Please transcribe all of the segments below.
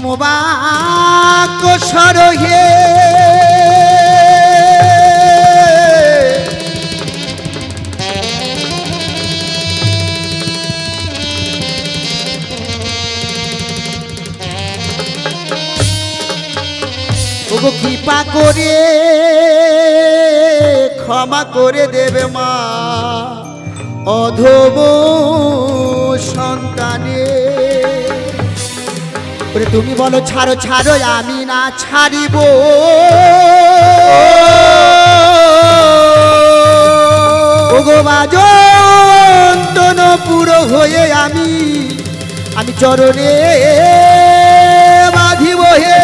মমবাক্য সরহে ওগো কৃপা করে ক্ষমা করে দেবে মা অধম সন্তানে তুমি বলো ছাড়ো ছাড়ো আমি না ছাড়িব ওগো বাজন্তন পুরো হয়ে আমি চরণে বাঁধিব হে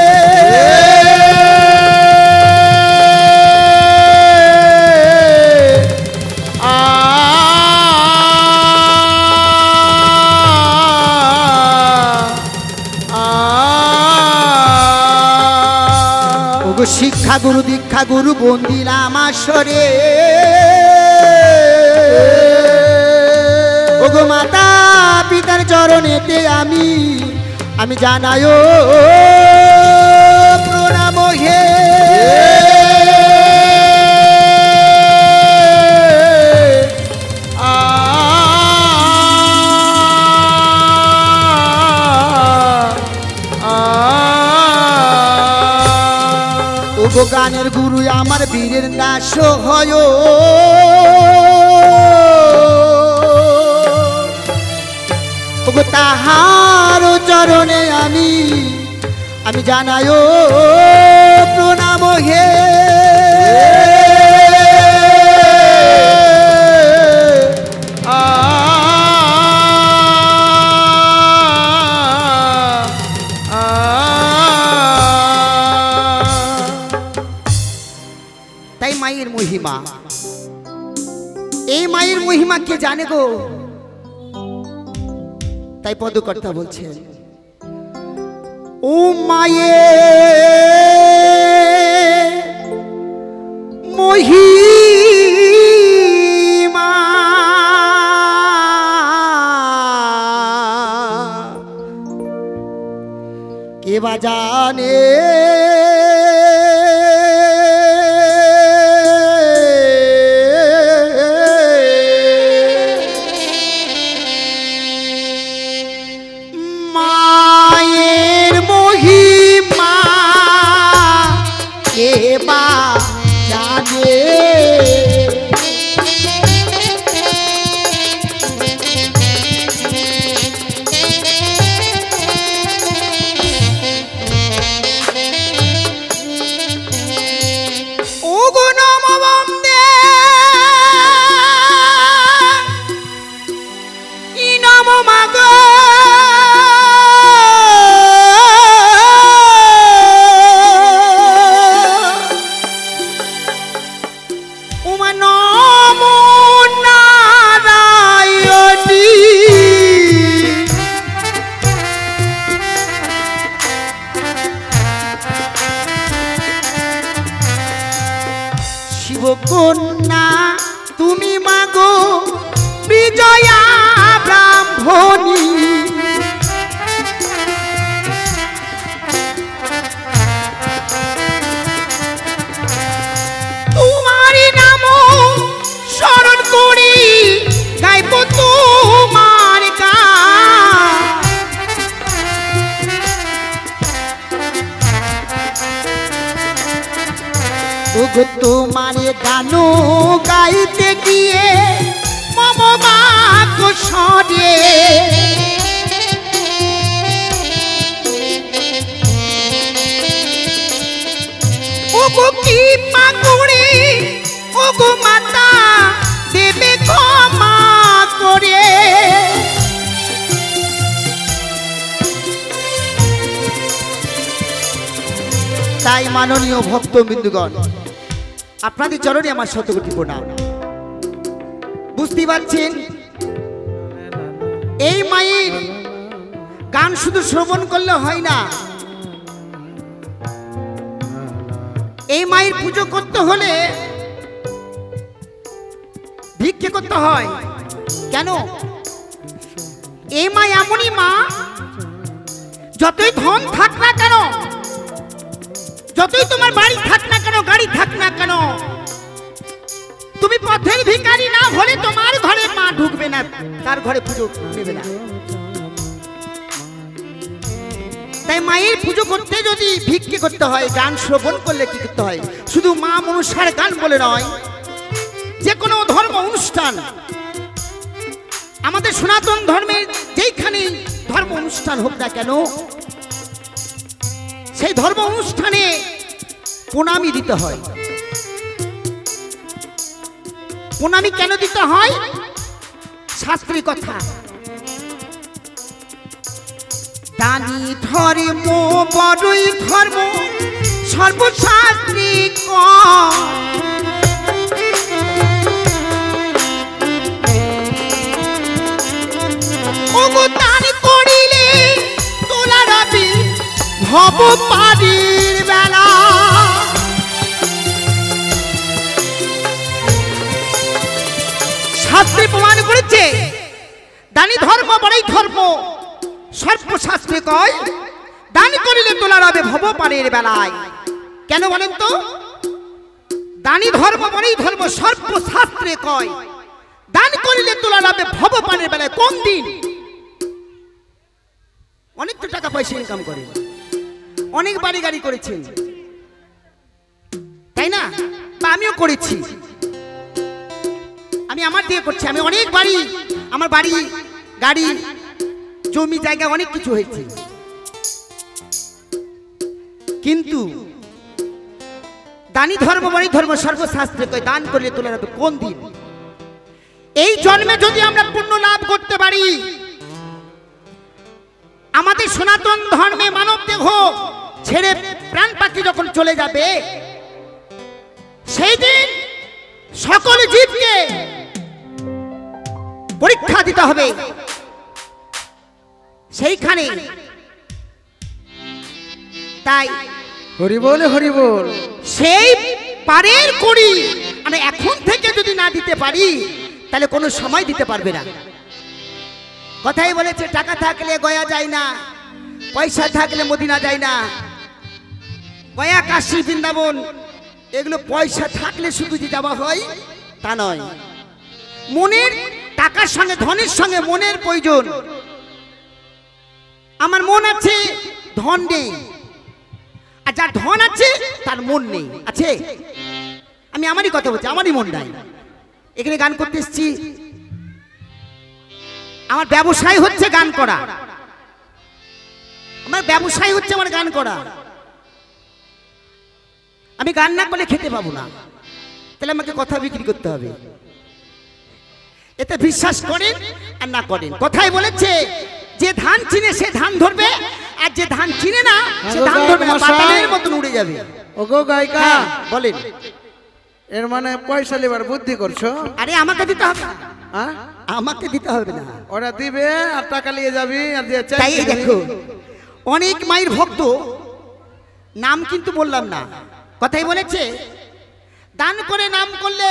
শিক্ষা গুরু দীক্ষা গুরু বন্দিলাম আসরে ওগো মাতা পিতার চরণেতে আমি জানাই প্রণাম হে গানের গুরু আমার বীরের নাশ হয় ওগো তাহার চরণে আমি জানাই প্রণাম হে মায়ের মহিমা এই মায়ের মহিমা কে জানে গো তাই পদকর্তা বলছেন ও মায়ের মহিমা কে বা জানে কন্যা তুমি মাগো বিজয়া ব্রাহ্মণী তোমার নাম স্মরণ করি গাইব তোমার গান ওগো তোমার গান গাইতে গিয়ে মম বাক্য সরে ওগো কৃপা করে ওগো মাতা দেবে ক্ষমা করে তাই মাননীয় ভক্তবৃন্দগণ আপনাদের চরণে আমার শতকোটি প্রণাম। বুঝতে পারছেন এই মায়ের গান শুধু শ্রবণ করলে হয় না, এই মায়ের পুজো করতে হলে ভিক্ষে করতে হয়। কেন? এই মা এমনই মা যতই ধন থাক না কেন, যতই তোমার বাড়ি থাক না কেন, গাড়ি থাক না কেন, তুমি পথের ভিখারি না হলে তোমার ঘরে মা ঢুকবে না, তার ঘরে পুজো নেবে না। তাই মায়ের পুজো করতে যদি ভিক্ষে করতে হয়, গান শ্রবণ করলে কি করতে হয়? শুধু মা মনসার গান বলে নয়, যে কোনো ধর্ম অনুষ্ঠান, আমাদের সনাতন ধর্মের যেইখানে ধর্ম অনুষ্ঠান হোক না কেন, সেই ধর্ম অনুষ্ঠানে প্রণামী দিতে হয়। প্রণামী কেন দিতে হয়? শাস্ত্রী কথা, দানি ধর্ম বড়ই ধর্ম সর্বশাস্ত্রী দান করিলে তোলা রবি ভব পারির বেলা। শাস্ত্রে প্রমাণ করেছে দানি ধর্ম বড়ই ধর্ম সর্বশাস্ত্রে কয় দান করিলে তোলা রবে ভব পারের বেলায়। কেন বলেন তো? দানি ধর্ম বড়ই ধর্ম সর্বশাস্ত্রে কয় দান করিলে তোলা রবে ভব পারের বেলায়। কোন দিন? অনেক তো টাকা পয়সা ইনকাম করে, অনেক বাড়ি গাড়ি করেছেন, তাই না? বা আমিও করেছি, আমি আমার দিয়ে করছি, আমি অনেক বাড়ি, আমার বাড়ি গাড়ি জমি জায়গা অনেক কিছু হয়েছে, কিন্তু দানি ধর্ম বড়ই ধর্ম সর্বশাস্ত্রে কয় দান করলে তোলা হবে। কোন দিন? এই জন্মে যদি আমরা পুণ্য লাভ করতে পারি, আমাদের সনাতন ধর্মে মানব দেহ ছেড়ে প্রাণ পাখি যখন চলে যাবে, সেই দিন সকল জীবকে পরীক্ষা দিতে হবে। সেইখানে তাই হরি বল হরি বল, সেই পারের করি আমি এখন থেকে যদি না দিতে পারি, তাহলে কোনো সময় দিতে পারবে না। কথাই বলেছে টাকা থাকলে গয়া যায় না, পয়সা থাকলে মদিনা যায় না। গয়া, কাশী, বৃন্দাবন এগুলো পয়সা থাকলে শুধু যে যাওয়া হয় তা নয়, মনের টাকার সঙ্গে ধনের সঙ্গে মনের প্রয়োজন। আমার মন আছে, ধন নেই, আর যার ধন আছে তার মন নেই। আছে? আমি আমারই কথা বলছি, আমারই মন নাই। এখানে গান করতে এসেছি, আমার ব্যবসায় হচ্ছে গান করা, আমার ব্যবসায় হচ্ছে আমার গান করা। আমি গান না করলে খেতে পাবো না, তাহলে আমাকে কথা বিক্রি করতে হবে। এতে বিশ্বাস করেন আর না করেন, কথাই বলেছে যে ধান চিনে সে ধান ধরবে, আর যে ধান চিনে না সে ধান ধরবে না, পাতালের মতন উড়ে যাবে। ওগো গায়িকা, বলেন। এর মানে পয়সা লিবার বুদ্ধি করছো? আরে আমাকে দিতে হবে, হ্যাঁ আমাকে দিতে হবে না, ওরা দিবে আর টাকা নিয়ে যাবি। আর তাই দেখো অনেক মায়ের ভক্ত, নাম কিন্তু বললাম না, কথাই বলেছে দান করে নাম করলে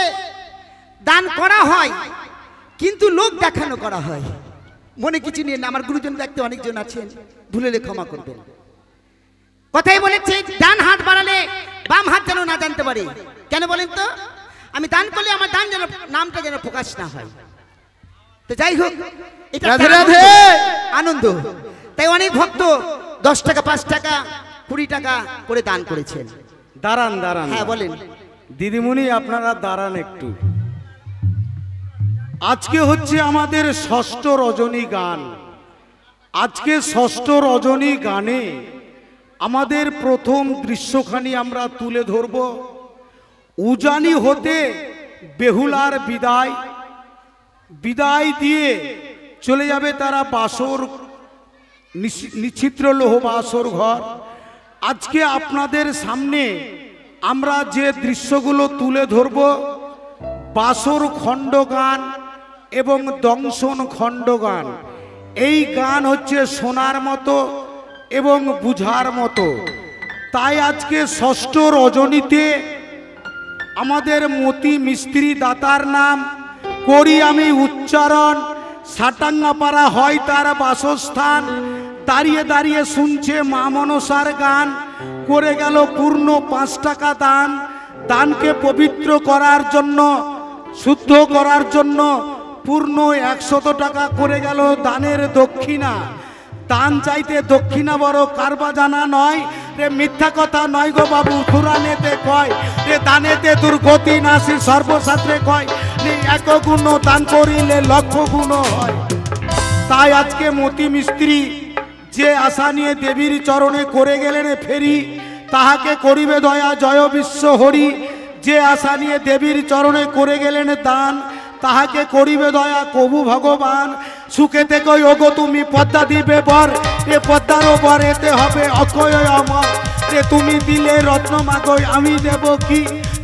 দান করা হয়, কিন্তু লোক দেখানো করা হয়। মনে কিছু নিয়ে না, আমার গুরুজন ব্যক্তি অনেকজন আছেন, ভুলেলে ক্ষমা করবেন। কথাই বলেছে ডান হাত বাড়ালে বাম হাত যেন না জানতে পারে। কেন বলেন তো? আমি দান করলে আমার দান যেন, নামটা যেন প্রকাশ না হয়। তো যাই হোক, এটা আনন্দ। তাই অনেক ভক্ত 10 টাকা, 5 টাকা, 20 টাকা করে দান করেছেন। দাঁড়ান দাঁড়ান, হ্যাঁ বলেন। দিদিমণি আপনারা দাঁড়ান একটু। আজকে হচ্ছে আমাদের 6ষ্ঠ রজনী গান। আজকে 6ষ্ঠ রজনী গানে আমাদের প্রথম দৃশ্যখানি আমরা তুলে ধরব। উজানি হতে বেহুলার বিদায়, বিদায় দিয়ে চলে যাবে তারা বাসর, নিশ্চিত্র লোহ বাসর ঘর। আজকে আপনাদের সামনে আমরা যে দৃশ্যগুলো তুলে ধরব, বাসর খণ্ডগান এবং দংশন খণ্ডগান। এই গান হচ্ছে শোনার মতো এবং বুঝার মতো। তাই আজকে 6ষ্ঠ রজনীতে আমাদের মতি মিস্ত্রি দাতার নাম করি আমি উচ্চারণ। সাটাঙ্গাপাড়া হয় তার বাসস্থান, দাঁড়িয়ে দাঁড়িয়ে শুনছে মা মনসার গান, করে গেল পূর্ণ 5 টাকা দান। দানকে পবিত্র করার জন্য, শুদ্ধ করার জন্য পূর্ণ 100 টাকা করে গেল দানের দক্ষিণা। দান চাইতে দক্ষিণা বড় কারবা জানা নয় রে, মিথ্যা কথা নয় গো বাবু, পুরাণেতে কয় রে দানেতে দুর্গতি নাসি, সর্বশাস্ত্রে কয় রে 1 গুণ দান করিলে 1,00,000 গুণ হয়। তাই আজকে মতি মিস্ত্রি যে আশা নিয়ে দেবীর চরণে করে গেলেন ফেরি, তাহাকে করিবে দয়া জয় বিশ্ব হরি। যে আশা নিয়ে দেবীর চরণে করে গেলেন দান, তাহাকে করিবে দয়া কবু ভগবান। সুখে থেকে ওগো তুমি পদ্মা দিবে বর, এ পদ্মার ওপর এতে হবে অক্ষয় অমর। এ তুমি দিলে রত্ন মাগই আমি দেব কি,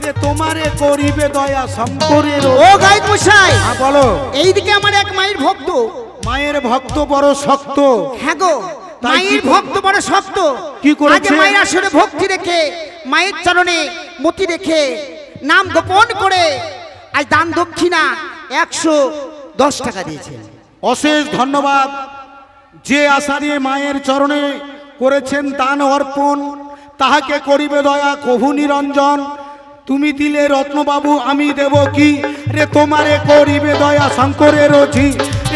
এ তোমারে করিবে দয়া শঙ্করের। ও গায়ক মশাই, হ্যাঁ বলো। এইদিকে আমার এক মায়ের ভক্ত। মায়ের ভক্ত বড় শক্ত। হ্যাঁ গো, তাই মায়ের ভক্ত বড় শক্ত। কি করেছে? আজ মায়ের আসলে ভক্তি রেখে, মায়ের চরণে মতি রেখে, নাম গোপন করে আজ দান দক্ষিণা 110 টাকা দিয়েছে। অশেষ ধন্যবাদ। যে আশা নিয়ে মায়ের চরণে করেছেন দান অর্পণ, তাহাকে করিবে দয়া কভু নিরঞ্জন। তুমি দিলে রত্নবাবু আমি দেব কি, রে তোমারে করিবে দয়া শঙ্করের ঝি।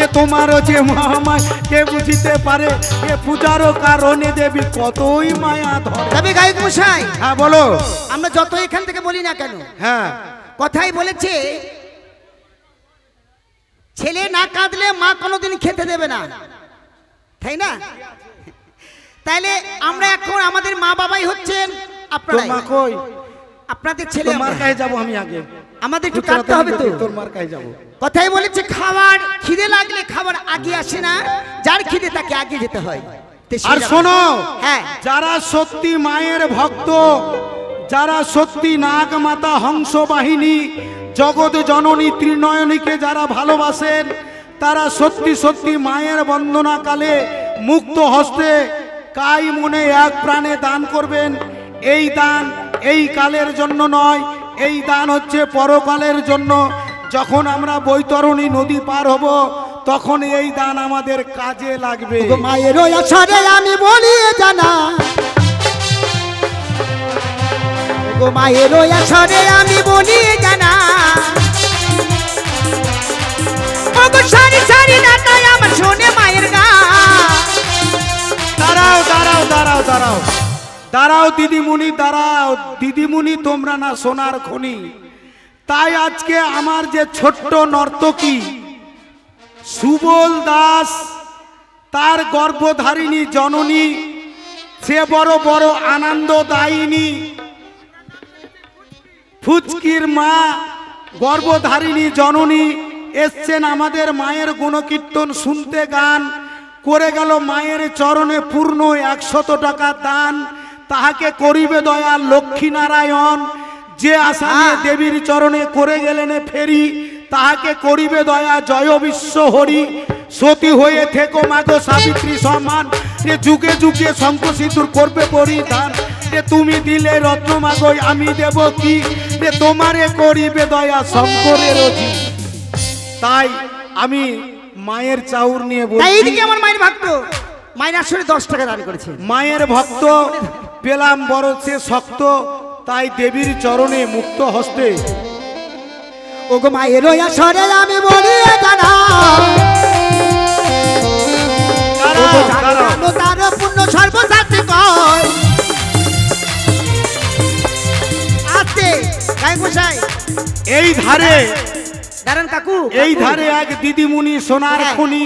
এ তোমার যে মহামায় কে বুঝিতে পারে, এ পূজারও কারণে দেবী কতই মায়া ধরে। তবে গায়ক মশাই, হ্যাঁ বলো। আমরা যত এখান থেকে বলি না কেন, হ্যাঁ, কথাই বলেছে ছেলে না কাঁদলে মা কোনোদিন খেতে দেবে না, তাই না? তাইলে আমরা এখন আমাদের মা বাবাই হচ্ছেন আপনারা, তোর মা কই? আপনাদের ছেলে তোর মার আমরা। কাছে যাবো আমি আগে, আমাদের একটু কাঁদতে হবে তো। তোর মার কাছে যাবো। কথাই বলেছে খাবার খিদে লাগলে খাবার আগে আসে না, যার খিদে তাকে আগে যেতে হয়। তো সেই আর রকম। শোনো, হ্যাঁ, যারা সত্যি মায়ের ভক্ত, যারা সত্যি নাগ মাতা হংস বাহিনী জগৎ জননী ত্রিনয়নীকে যারা ভালোবাসেন, তারা সত্যি সত্যি মায়ের বন্দনা কালে মুক্ত হস্তে কাই মনে এক প্রাণে দান করবেন। এই দান এই কালের জন্য নয়, এই দান হচ্ছে পরকালের জন্য। যখন আমরা বৈতরণী নদী পার হব, তখন এই দান আমাদের কাজে লাগবে। মায়ের আছাড়ে আমি বলি জানা, গো মায়ের আছাড়ে আমি বলি জানা, ওগো সারি সারি নাতাই আমার শোনে মায়ের গান। দাঁড়াও দাঁড়াও দাঁড়াও দাঁড়াও দাঁড়াও দিদিমণি, দাঁড়াও দিদিমণি, তোমরা না সোনার খনি। তাই আজকে আমার যে ছোট্ট নর্তকী সুবল দাস, তার গর্ভধারিণী জননী, সে বড় বড় আনন্দদায়িনী ফুচকির মা, গর্ভধারিণী জননী এসছেন আমাদের মায়ের গুণকীর্তন শুনতে, গান করে গেল মায়ের চরণে পূর্ণ 100 টাকা দান। তাহাকে করিবে দয়া লক্ষ্মী নারায়ণ। যে আশা নিয়ে দেবীর চরণে করে গেলেন ফেরি, তাহাকে করিবে দয়া জয় বিশ্ব হরি। সতী হয়ে থেকো মাগো সাবিত্রী সমান, যুগে যুগে শঙ্খ সিঁদুর করবে পরিধান। তুমি দিলে রত্ন মাগো আমি দেব কি, তোমারে করিবে দয়া শঙ্করের জি। তাই আমি মায়ের চাউর নিয়ে বলি, এইদিকে আমার মায়ের ভক্ত, মায়ের আসলে 10 টাকা দান করেছে। মায়ের ভক্ত পেলাম বড় সে শক্ত, তাই দেবীর চরণে মুক্ত হস্তে। ওগো মায়ের আসরে আমি বলি জানা, তার পূর্ণ সর্বশাস্ত্রে কয়। আস্তে গায়ক মশাই, এই ধারে দাঁড়ান কাকু, এই ধারে এক দিদিমণি সোনার খনি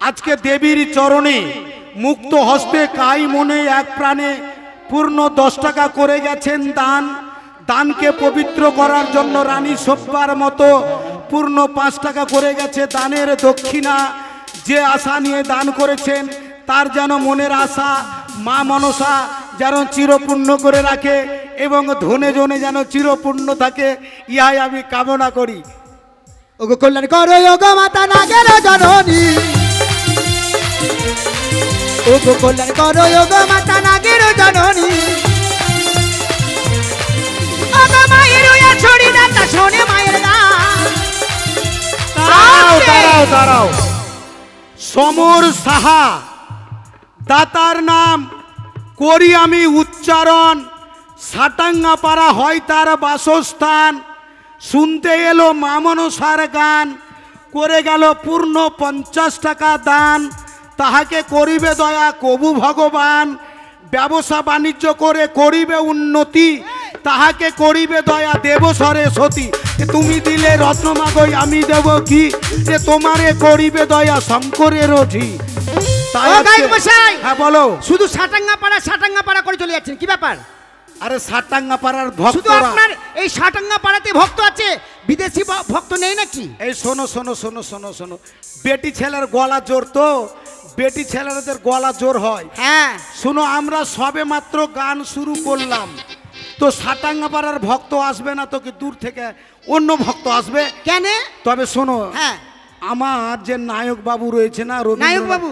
আজকে দেবীর চরণে মুক্ত হস্তে কাই মনে এক প্রাণে পূর্ণ 10 টাকা করে গেছেন দান। দানকে পবিত্র করার জন্য রানী সব্বার মতো পূর্ণ 5 টাকা করে গেছে দানের দক্ষিণা। যে আশা নিয়ে দান করেছেন, তার যেন মনের আশা মা মনসা যেন চিরপূর্ণ করে রাখে এবং ধনে জনে যেন চিরপূর্ণ থাকে, ইহাই আমি কামনা করি। ওগো কল্যাণ করো ওগো মাতা নাগের জননী, ওগো কল্যাণ করো ওগো মাতা নাগের জননী, ওগো মায়ের ছড়ি দাতা শোনে মায়ের গান। দাঁড়াও দাঁড়াও দাঁড়াও, সমর সাহা দাতার নাম করি আমি উচ্চারণ, সাটাঙ্গাপাড়া হয় তার বাসস্থান, শুনতে এলো মা মনসার গান, করে গেল পূর্ণ 50 টাকা দান, তাহাকে করিবে দয়া কবু ভগবান, ব্যবসা বাণিজ্য করে করিবে উন্নতি, তাহাকে করিবে দয়া দেব সরস্বতী। তুমি দিলে রত্নমাগই আমি দেব কি, যে তোমারে করিবে দয়া শঙ্করের ঝি। তাই ও গায়ক মশাই, হ্যাঁ বলো। শুধু সাটাঙ্গাপাড়া করে চলে যাচ্ছেন, কি ব্যাপার? আরে সাটাঙ্গাপাড়ার শুধু ভক্তরা, আপনার এই সাটাঙ্গাপাড়াতে ভক্ত আছে, বিদেশি ভক্ত নেই নাকি? এই শোনো শোনো শোনো শোনো শোনো, বেটি ছেলের গলা জোর তো, বেটি ছেলেদের গলা জোর হয়। হ্যাঁ শোনো, আমরা সবে মাত্র গান শুরু করলাম, তো সাটাঙ্গাপাড়ার ভক্ত আসবে না তো কি দূর থেকে অন্য ভক্ত আসবে? কেন? তবে শোনো, হ্যাঁ আমার যে নায়ক বাবু রয়েছে না, নায়ক বাবু,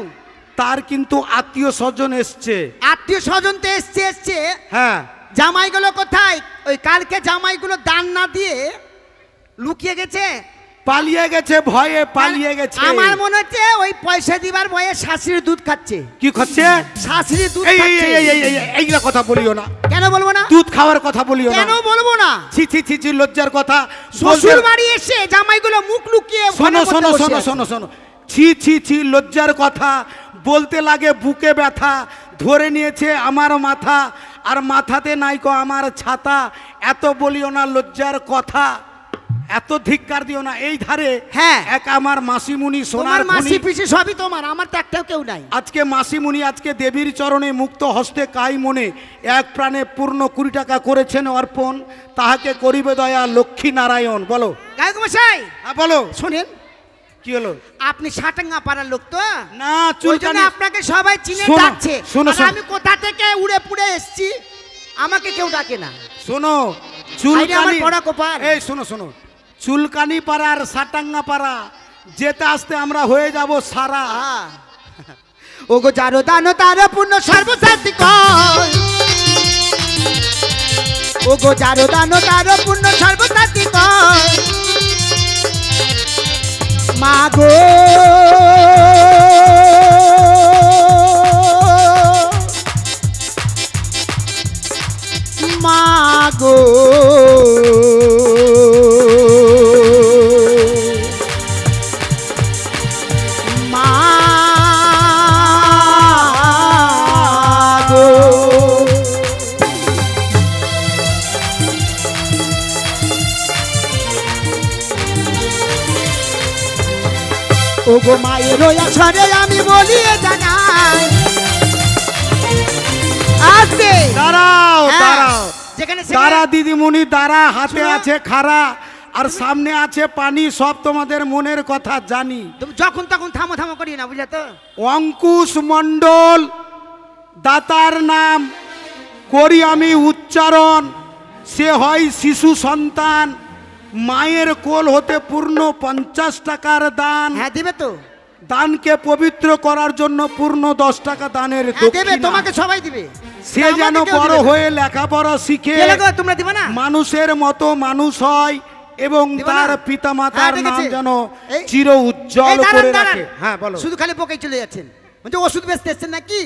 তার কিন্তু আত্মীয় স্বজন এসছে। আত্মীয় স্বজন তো এসছে। হ্যাঁ, জামাইগুলো কোথায়? ওই কালকে জামাইগুলো দান না দিয়ে লুকিয়ে গেছে, পালিয়ে গেছে, ভয়ে পালিয়ে গেছে। আমার মনে হচ্ছে ওই পয়সা দিবার ভয়ে শাশুড়ির দুধ খাচ্ছে। কি খাচ্ছে? শাশুড়ির দুধ এই খাচ্ছে। এইগুলা কথা বলিও না। কেন বলবো না? দুধ খাওয়ার কথা বলিও না। কেন বলবো না? ছি ছি ছি ছি, লজ্জার কথা। শ্বশুর বাড়ি এসে জামাইগুলো মুখ লুকিয়ে শোনো শোনো শোনো শোনো শোনো, ছি ছি ছি, লজ্জার কথা বলতে লাগে বুকে ব্যথা, ধরে নিয়েছে আমার মাথা, আর মাথাতে নাইকো আমার ছাতা। এত বলিও না লজ্জার কথা, এত ধিক্কার দিও না। এই ধারে হ্যাঁ এক আমার মাসিমুনি তোমার সোনার মাসি খনি। পিসি সবই তোমার, আমার তো একটাও কেউ নাই। আজকে মাসিমুনি আজকে দেবীর চরণে মুক্ত হস্তে কাই মনে এক প্রাণে পূর্ণ 20 টাকা করেছেন অর্পণ, তাহাকে করিবে দয়া লক্ষ্মী নারায়ণ। বলো গায়ক মশাই, হ্যাঁ বলো। শোনেন, কি হলো? আপনি সাটাঙ্গাপাড়ার লোক তো, না, ওই জন্য চুলকানি। আপনাকে সবাই চিনে শোনো, ডাকছে। শোনো, আর শোনো। আমি কোথা থেকে উড়ে পুড়ে এসেছি, আমাকে কেউ ডাকে না। শোনো, আইরে আমার চুলকানি, পড়া কপাল। এই শোনো শোনো, চুলকানি পাড়ার সাটাঙ্গা পাড়া যেতে আসতে আমরা হয়ে যাব সারা। ওগো যারো দানো তার পূর্ণ সর্বসাথী কয়, ওগো যারো দানো তার পূর্ণ সর্বসাথী কয়, মা গো মা গো মা গো। ওগো মায়ের আসরে আমি বলিয়ে জানাই, আসবে দাঁড়াও হ্যাঁ, দাঁড়াও যেখানে দাঁড়া দিদিমণি, দাঁড়া। হাতে শোনো। আছে খাড়া আর সামনে আছে পানি, সব তোমাদের মনের কথা জানি। তুমি যখন তখন থামো থামো করি না, বুঝলে তো? অঙ্কুশ মণ্ডল দাতার নাম করি আমি উচ্চারণ, সে হয় শিশু সন্তান, মায়ের কোল হতে পূর্ণ 50 টাকার দান, হ্যাঁ দেবে তো, দানকে পবিত্র করার জন্য পূর্ণ 10 টাকা দানের হ্যাঁ দেবে, দক্ষিণা। তোমাকে সবাই দিবে। সে যেন আমাকে কেউ বড় দিবে না। হয়ে লেখাপড়া শিখে কে লাগো, তোমরা দিবে না? মানুষের মতো মানুষ হয় এবং দিবে তার না? পিতা হ্যাঁ, মাতার নাম দেখেছি। যেন এই- চির উজ্জ্বল এই দাঁড়ান, করে দাঁড়ান। রাখে। হ্যাঁ বলো। শুধু খালি পোকাই চলে যাচ্ছেন, বলছে ওষুধ বেচতে এসছেন নাকি?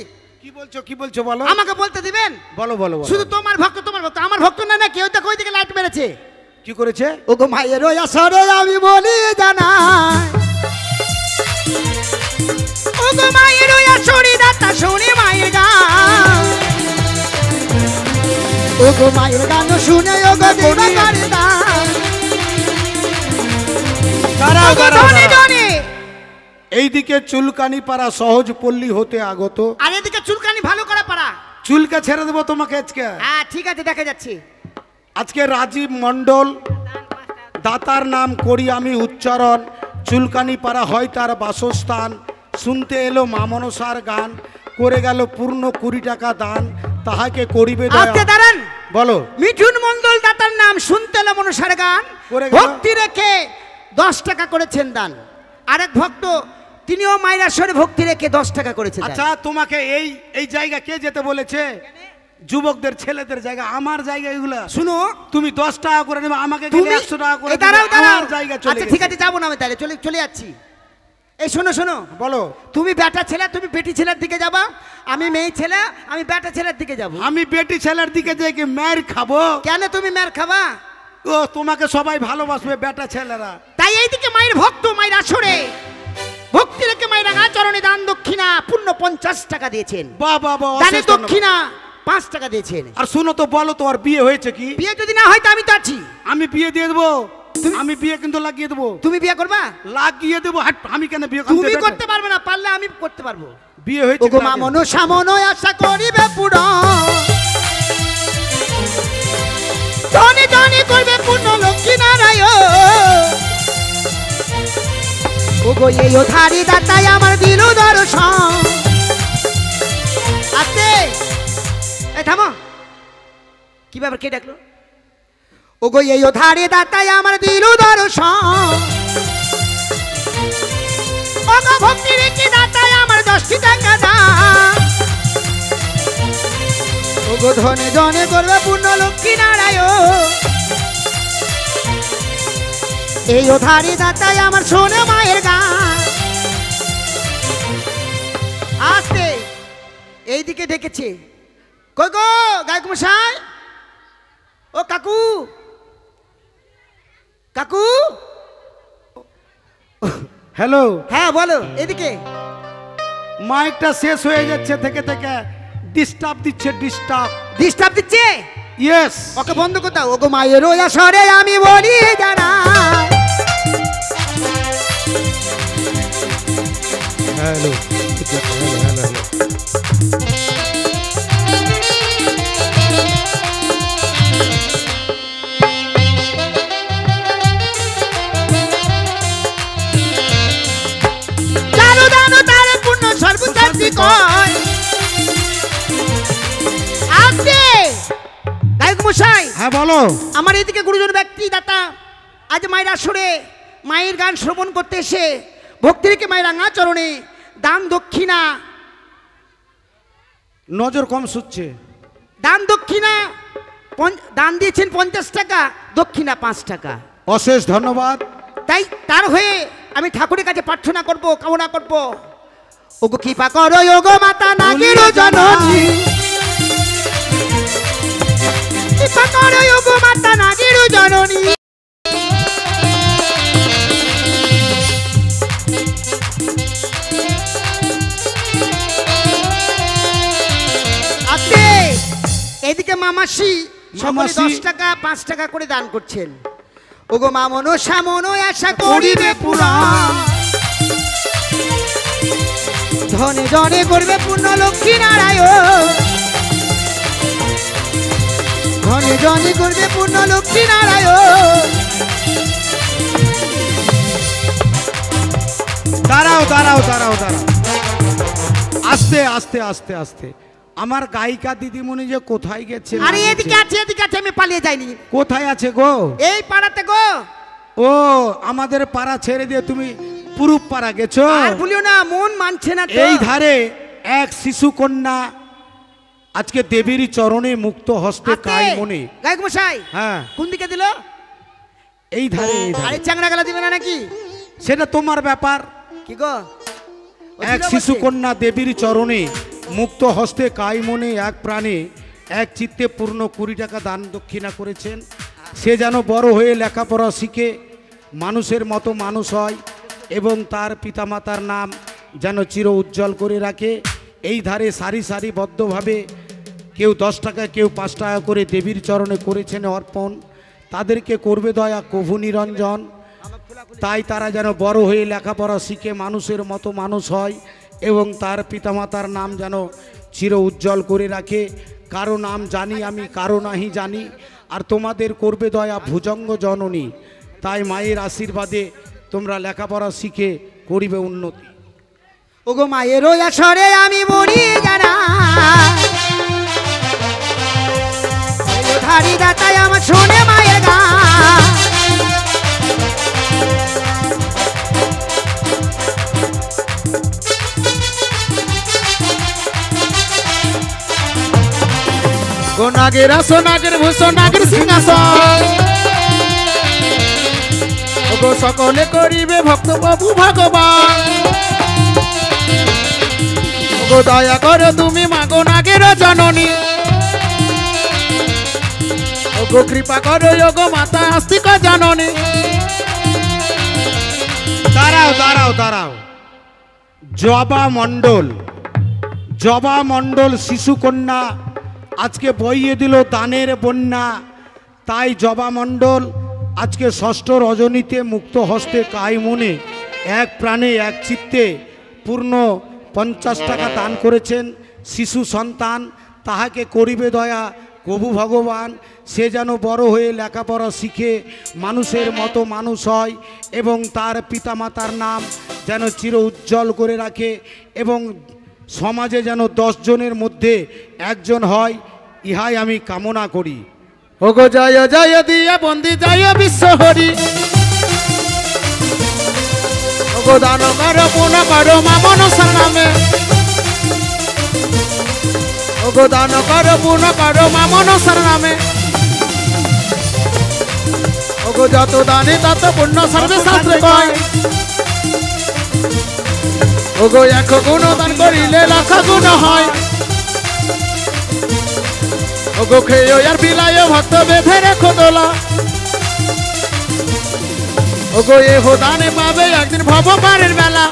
কি বলছো বলো। আমাকে বলতে দিবেন? বলো বলো বলো। শুধু তোমার ভক্ত, আমার ভক্ত না, না কেউ তো কই দিকে লাইট মেরেছে। কি করেছে? ওগো মায়ের আসরে আমি বলি জানাই, ওগো মায়ের আসরে দাতা শুনে মায়ের গান, ওগো মায়ের গান শুনে ওগো দেবা করে দান। দাঁড়াও, ওগো দাঁড়াও, ধনে দাঁড়াও। ধনে। এইদিকে চুলকানি পাড়া সহজ পল্লী হতে আগত, আর এদিকে চুলকানি ভালো করে পারা। চুলকে ছেড়ে দেবো তোমাকে আজকে। হ্যাঁ ঠিক আছে, দেখা যাচ্ছে। আজকে রাজীব মণ্ডল দাতার নাম করি আমি উচ্চারণ, চুলকানি পাড়া হয় তার বাসস্থান, শুনতে এলো মা মনসার গান, করে গেল পূর্ণ 20 টাকা দান, তাহাকে করিবে দয়া। আজকে দাঁড়ান, বলো। মিঠুন মণ্ডল দাতার নাম শুনতে এলো মনসার গান, করে গেল। ভক্তি রেখে 10 টাকা করেছেন দান। আরেক ভক্ত তিনিও মায়ের আসরে ভক্তি রেখে 10 টাকা করেছেন দান। আচ্ছা, তোমাকে এই জায়গা কে যেতে বলেছে? যুবকদের ছেলেদের জায়গা, আমার জায়গা এগুলা। শুনো, তুমি 10 টাকা করে নেবে, আমাকে তুমি 100 টাকা করে এই দাঁড়াও, দিবে, দাঁড়াও। আমার জায়গা চলে আচ্ছা গেছে। ঠিক আছে, যাবো না আমি, তাহলে চলে যাচ্ছি। এই শোনো শোনো, বলো। তুমি বেটা ছেলে, তুমি বেটি ছেলের দিকে যাবা, আমি মেয়ে ছেলে, আমি বেটা ছেলের দিকে যাব। আমি বেটি ছেলের দিকে যে কি মার খাবো? কেন তুমি মার খাবা? ও তোমাকে সবাই ভালোবাসবে বেটা ছেলেরা। তাই এইদিকে মায়ের ভক্ত, মায়ের আসরে ভক্তি রেখে মায়ের রাঙা চরণে দান দক্ষিণা পূর্ণ 50 টাকা দিয়েছেন। বাহ বাহ বাহ, দানে অশেষ ধন্যবাদ। দক্ষিণা 5 টাকা দিয়েছেন। আর শুনো তো, বলো তো আর বিয়ে হয়েছে কি? বিয়ে যদি না হয় তো আমি তো আছি। আমি বিয়ে দিয়ে দেবো, আমি বিয়ে কিন্তু লাগিয়ে দেবো। তুমি বিয়ে করবা? লাগিয়ে দেবো। হাট, আমি কেন বিয়ে করতে তুমি দেব? করতে পারবে না, পারলে আমি করতে পারবো। বিয়ে হয়েছে ওগো মা মনসা মন আশা করিবে পুরো, ধনে ধনে করবে পূর্ণ লক্ষ্মী নারায়ণ। ওগো এই ধারি দাতাই আমার দিল দর্শন। আতে এই থামো, কি ব্যাপার, কে ডাকলো? ওগো এই ধারি দাতাই আমার দিল দর্শন। ওগো ভক্তি রেখে দাতাই আমার 10টি টাকা দান। ওগো ধনে ধনে করবে পূর্ণ লক্ষ্মী নারায়ণ। এই ধারি দাতাই আমার শোনে মায়ের গান। আসতে এইদিকে ডেকেছে, কই গো গায়ক মশাই, ও কাকু, কাকু। হ্যালো, হ্যাঁ বলো। এদিকে মাইকটা শেষ হয়ে যাচ্ছে, থেকে থেকে ডিস্টার্ব দিচ্ছে, ডিস্টার্ব। ডিস্টার্ব দিচ্ছে? ইয়েস। ওকে বন্ধ করে দাও। ওগো মায়ের ওই আসরে আমি বলি জানা। Hello, hello. জানো জানো তার পূর্ণ সর্বচার্যি কয়। আসতে গায়ক মশাই। হ্যাঁ বলো। আমার এদিকে গুরুজন ব্যক্তি দাতা আজ মায়ের আসরে মায়ের গান শ্রবণ করতে এসে ভক্তি রেখে মায়ের রাঙা চরণে দান দক্ষিণা, নজর কম শুচ্ছে। দান দক্ষিণা দান দিয়েছেন 50 টাকা, দক্ষিণা 5 টাকা। অশেষ ধন্যবাদ। তাই তার হয়ে আমি ঠাকুরের কাছে প্রার্থনা করব, কামনা করব। ওগো কৃপা করো ওগো মাতা নাগের জননী, কৃপা করো ওগো মাতা নাগের জননী। আতে এদিকে মামাসি সকলে 10 টাকা 5 টাকা করে দান করছেন। ওগো মা মনসা মন আশা করিবে পুরাণ, ধনে ধনে করবে পূর্ণ লক্ষ্মী নারায়ণ। ধনে ধনে করবে পূর্ণ লক্ষ্মী নারায়ণ। দাঁড়াও দাঁড়াও দাঁড়াও দাঁড়াও, আস্তে আস্তে আস্তে আস্তে। আমার গায়িকা দিদিমণি যে কোথায় গেছে? আরে এদিকে আছে, এদিকে আছে, আমি পালিয়ে যাইনি। কোথায় আছে গো? এই পাড়াতে গো। ও, আমাদের পাড়া ছেড়ে দিয়ে তুমি পুরুপ পাড়া গেছো? আর বলিও না, মন মানছে না তো। এই ধারে এক শিশু কন্যা আজকে দেবীর চরণে মুক্ত হস্তে কায়মনে। গায়ক মশাই, হ্যাঁ কোন দিকে দিল? এই ধারে, এই ধারে। আরে চাংড়া গলা দিবে না নাকি? সেটা তোমার ব্যাপার। কি গো? এক শিশু কন্যা দেবীর চরণে মুক্ত হস্তে কায়মনে এক প্রাণে এক চিত্তে পূর্ণ 20 টাকা দান দক্ষিণা করেছেন। সে যেন বড় হয়ে লেখাপড়া শিখে মানুষের মতো মানুষ হয় এবং তার পিতামাতার নাম যেন চির উজ্জ্বল করে রাখে। এই ধারে সারি সারিবদ্ধভাবে কেউ 10 টাকা, কেউ 5 টাকা করে দেবীর চরণে করেছেন অর্পণ। তাদেরকে করবে দয়া কভু নিরঞ্জন। তাই তারা যেন বড় হয়ে লেখাপড়া শিখে মানুষের মতো মানুষ হয় এবং তার পিতামাতার নাম যেন চির উজ্জ্বল করে রাখে। কারো নাম জানি আমি, কারো নাহি জানি, আর তোমাদের করবে দয়া ভুজঙ্গ জননী। তাই মায়ের আশীর্বাদে তোমরা লেখাপড়া শিখে করিবে উন্নতি। ওগো মায়ের ওই আসরে আমি বলি জানা, ধারি দাতাই আমার শোনে মায়ের গান। ও নাগের আসো, নাগের ভূষণ, নাগের সিংহাসন। ওগো সকলে করিবে ভক্ত প্রভু ভগবান। ওগো দয়া করো তুমি মাগো নাগের জননী ওগো কৃপা করো ওগো মাতা আস্তিক জননী। দাঁড়াও দাঁড়াও দাঁড়াও, জবা মণ্ডল, জবা মণ্ডল শিশুকন্যা আজকে বইয়ে দিল দানের বন্যা। তাই জবা মণ্ডল আজকে ষষ্ঠ রজনীতে মুক্ত হস্তে কায় মনে এক প্রাণে এক চিত্তে পূর্ণ 50 টাকা দান করেছেন। শিশু সন্তান তাহাকে করিবে দয়া প্রভু ভগবান, সে যেন বড় হয়ে লেখাপড়া শিখে মানুষের মতো মানুষ হয় এবং তার পিতামাতার নাম যেন চির উজ্জ্বল করে রাখে এবং সমাজে যেন 10 জনের মধ্যে একজন হয়, ইহাই আমি কামনা করি। ওগো জয় জয় দিয়া বন্দি জয় বিশ্ব হরি ওগো দান করো পুণ্য করো মা মনসার নামে ওগো দান করো পুণ্য করো মা মনসার নামে ওগো যত দানে তত পুণ্য সর্বে শাস্ত্রে কয় ওগো 100 গুণ দান করিলে 1,00,000 গুণ হয় ওগো খেয়ে আর বিলায় ভক্ত বেঁধে রেখো দোলা ওগো এ হো দানে পাবে একদিন ভবপারের বেলা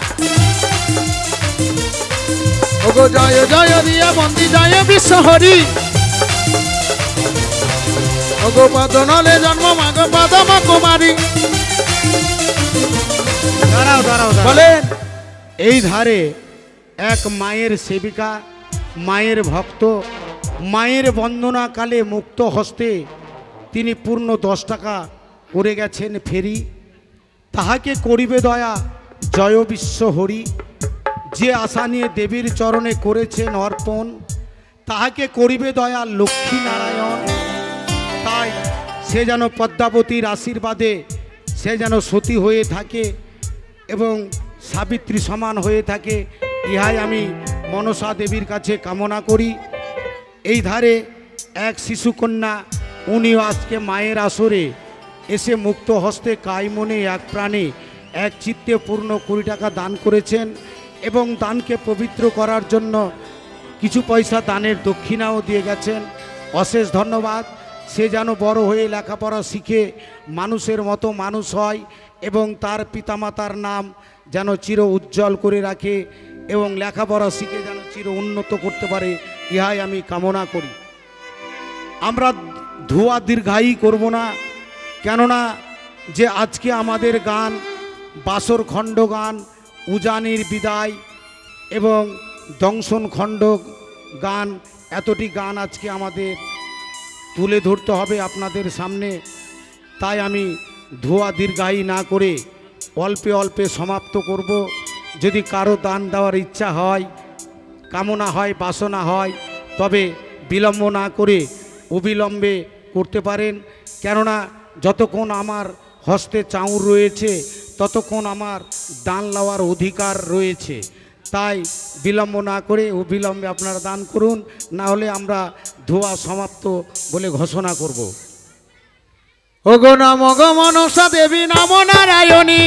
ওগো জয় জয় দিয়া বন্দি জয় বিশ্ব হরি ওগো পদনলে জন্ম মাগো পদম কুমারী। দাঁড়াও দাঁড়াও বলেন এই ধারে এক মায়ের সেবিকা, মায়ের ভক্ত, মায়ের বন্দনাকালে মুক্ত হস্তে তিনি পূর্ণ 10 টাকা করে গেছেন ফেরি। তাহাকে করিবে দয়া জয় বিশ্ব হরি, যে আশা নিয়ে দেবীর চরণে করেছেন অর্পণ তাহাকে করিবে দয়া লক্ষ্মী নারায়ণ। তাই সে যেন পদ্মাবতীর আশীর্বাদে সে যেন সতী হয়ে থাকে এবং সাবিত্রী সমান হয়ে থাকে, ইহাই আমি মনসা দেবীর কাছে কামনা করি। এই ধারে এক শিশুকন্যা, উনিও আজকে মায়ের আসরে এসে মুক্ত হস্তে কায় মনে এক প্রাণে এক চিত্তে পূর্ণ 20 টাকা দান করেছেন এবং দানকে পবিত্র করার জন্য কিছু পয়সা দানের দক্ষিণাও দিয়ে গেছেন। অশেষ ধন্যবাদ। সে যেন বড় হয়ে লেখাপড়া শিখে মানুষের মতো মানুষ হয় এবং তার পিতামাতার নাম যেন চির উজ্জ্বল করে রাখে এবং লেখাপড়া শিখে যেন চির উন্নত করতে পারে, ইহাই আমি কামনা করি। আমরা ধোয়া দীর্ঘায়ী করব না, কেননা যে আজকে আমাদের গান বাসর খণ্ড গান, উজানির বিদায় এবং দংশন খণ্ড গান, এতটি গান আজকে আমাদের তুলে ধরতে হবে আপনাদের সামনে। তাই আমি ধোয়া দীর্ঘায়ী না করে অল্পে অল্পে সমাপ্ত করব। যদি কারো দান দেওয়ার ইচ্ছা হয়, কামনা হয়, বাসনা হয়, তবে বিলম্ব না করে অবিলম্বে করতে পারেন, কেননা যতক্ষণ আমার হস্তে চাউর রয়েছে ততক্ষণ আমার দান লওয়ার অধিকার রয়েছে। তাই বিলম্ব না করে অবিলম্বে আপনারা দান করুন, না হলে আমরা ধোয়া সমাপ্ত বলে ঘোষণা করব। ওগো নম গো মনসা দেবী নম নারায়ণী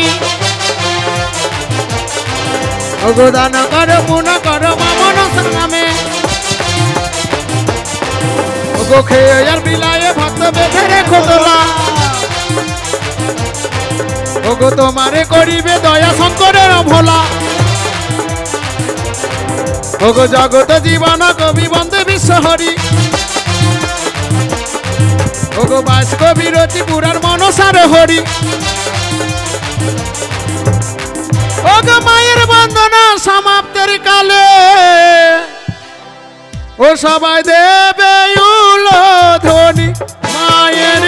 ওগো দান করো পুণ্য করো মা মনসার নামে ওগো খেয়ে আর বিলায় ভক্ত বেঁধে রেখো দোলা ওগো তোমারে করিবে দয়া শঙ্করের ভোলা ওগো জগত জীবন কবি বন্দে বিশ্ব হরি ওগো বাস কবির ত্রিপুরার মনসার হরি ওগো মায়ের বন্দনা সমাপ্তের কালে ও সবাই দেবে উলো ধ্বনি মায়ের